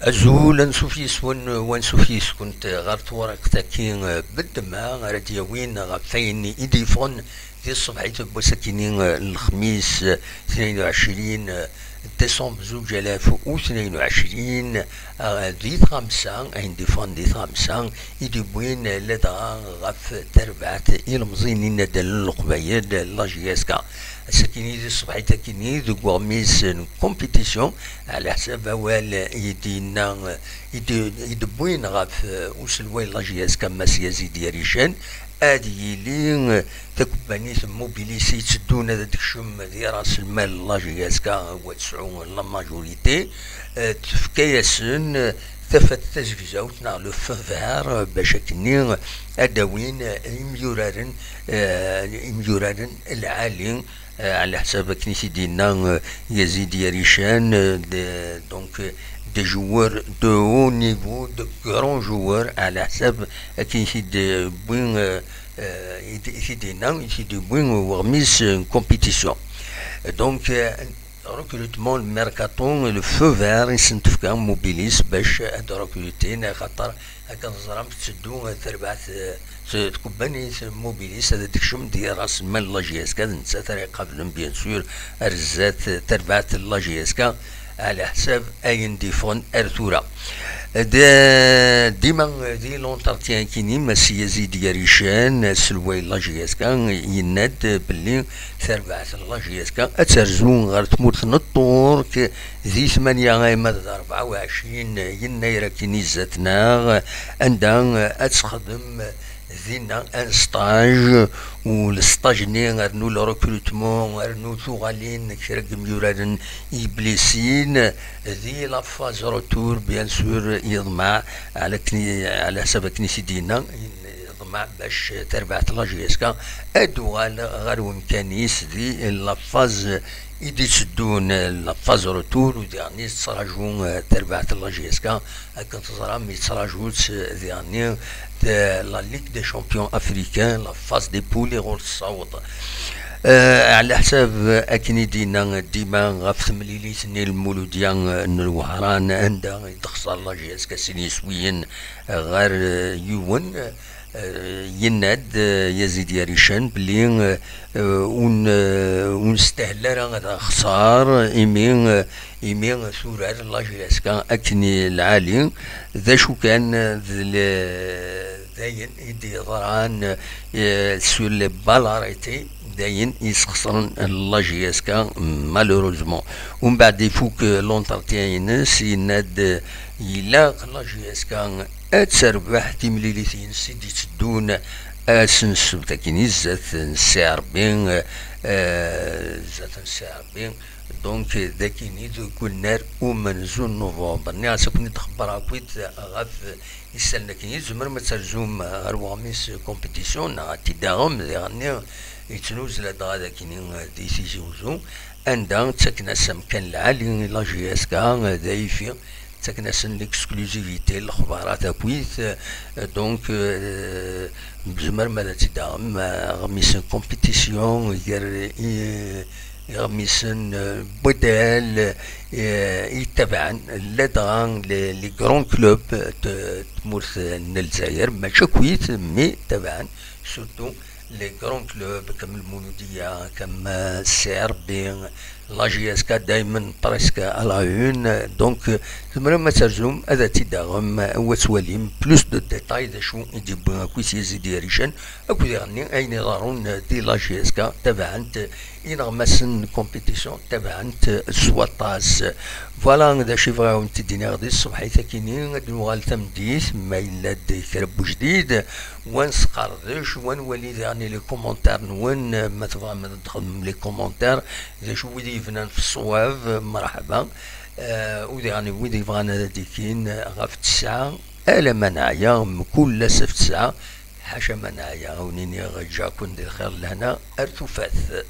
أزول أنسوفيس وانسوفيس كنت غرت ورق تاكين بالدماء غردي وين غفين إيديفون في الصبح بوسكينين الخميس 22 ديسمبر 2022 ذي خمسة عندي فون ذي خمسة يدبوين لدغا غف تربعت إلمزينين دل القبايد لاجياسكا سكيني ذي الصبح تاكيني ذي قواميس كومبيتيسيون على حساب أوال يدينا يدبوين غف وسلوين لاجياسكا ماسيازي دياريشان هذه لين تكباني موبيليسي تسدون هذا الشم ذي راس المال لاجياسكا وتسعون لا ماجوريتي تفكيسن ثفت تزفزاوتنا لو فار باش كني اداوين اميورارن العالي على حساب كنيسي دينا يزيد يريشان دونك des joueurs de haut niveau, de grands joueurs à la SAB qui ici de remise en compétition. Donc, recrutement, le mercaton, le feu vert, ils sont tous mobilisés, باش recruter, خاطر كنظرهم تسدو تربعت تكباني موبيليس هذا ديكشم ديال راس المال لاجياسكا نتا طريقه بيان سور رزات تربعت لاجياسكا على حساب اين ديفون ارثورا ديما دي لونتارتيان كيني ماسي يزيد يريشان سلوي لاجياسكا يناد باللي تربعت لاجياسكا اترزون غير تموت نطور ذي 24 يناير كيني زاتنا عندها اتخدم ذينا ان ستاج والستاج ني غنو لو ريكروتمون غنو ثوغالين كرك ميورادن يبليسين ذي لا فاز روتور بيان سور يضمع على حساب كنيسي دينا يضمع باش تربعت لاجياسكا ادوال غير ومكانيس ذي لا فاز يدي تسدون لافاز روتور ودياني تصراجون تربعت لاجياسكا كنتظرهم يتصراجوت دياني لا ليغ دي شامبيون افريكان لا فاز دي بولي غور الصوت على حساب اكني ديما غاف تمليليت ني المولوديان الوهران عندها تخسر لاجياسكا سينيسويين غير يون يناد يزيد يريشان بلي ونستهل راه خسار يمين سورار لاجياسكا اكني العالي ذا شو كان داين يدي ضران سور لي بالاريتي داين يسخسرن لاجياسكا مالوروزمون ومن بعد يفوك لونترتيان يناد يلاق لاجياسكا تربح تمليليتين سيدي تدون اسنسو تاكيني زات نسعر بين دونك ذاكيني ذو كل ومن زون نوفمبر ني سكوني تخبر اكويت غاف يسالنا كيني زمر ما ترجم غرواميس كومبيتيسيون نغاتي داهم يعني يتنوز لدغا ذاكيني ديسيزيوزو عندها تسكن كان العالي لاجياسكا دايفي تكنسن ليكسكلوزيفيتي الاخبارات اكويت دونك بزمر ماذا تدعم غميسن كومبيتيسيون غميسن بدال يتبعن لدغان لي كرون كلوب تمورث الجزائر ماشي كويت مي تبعا سورتو لي كرون كلوب كم المولوديه كم السيربي لاجياسكا دايما بريسك على اون دونك زعما ما ترجم هذا تيداغم وتواليم بلوس دو ديتاي دا شو يجيب كويس يزيد يريشان اكو يعني اين يضارون دي لاجياسكا تبعت ينغمسن كومبيتيسيون تبعت سواتاس فوالا هذا شي فراو تدينا غادي الصبح ثاكيني غادي نوغال تمديث ما الا كرب جديد ونسقردش ونولي يعني لي كومونتير نون ما تبغى ما تدخل لي كومونتير اذا شو ودي يفنان في الصواب مرحبا ودي يعني ودي يبغانا ديكين غاف 9 الا منايا كل سفت ساعه حاشا منايا ونيني غجا كون دير خير لهنا ارتفاث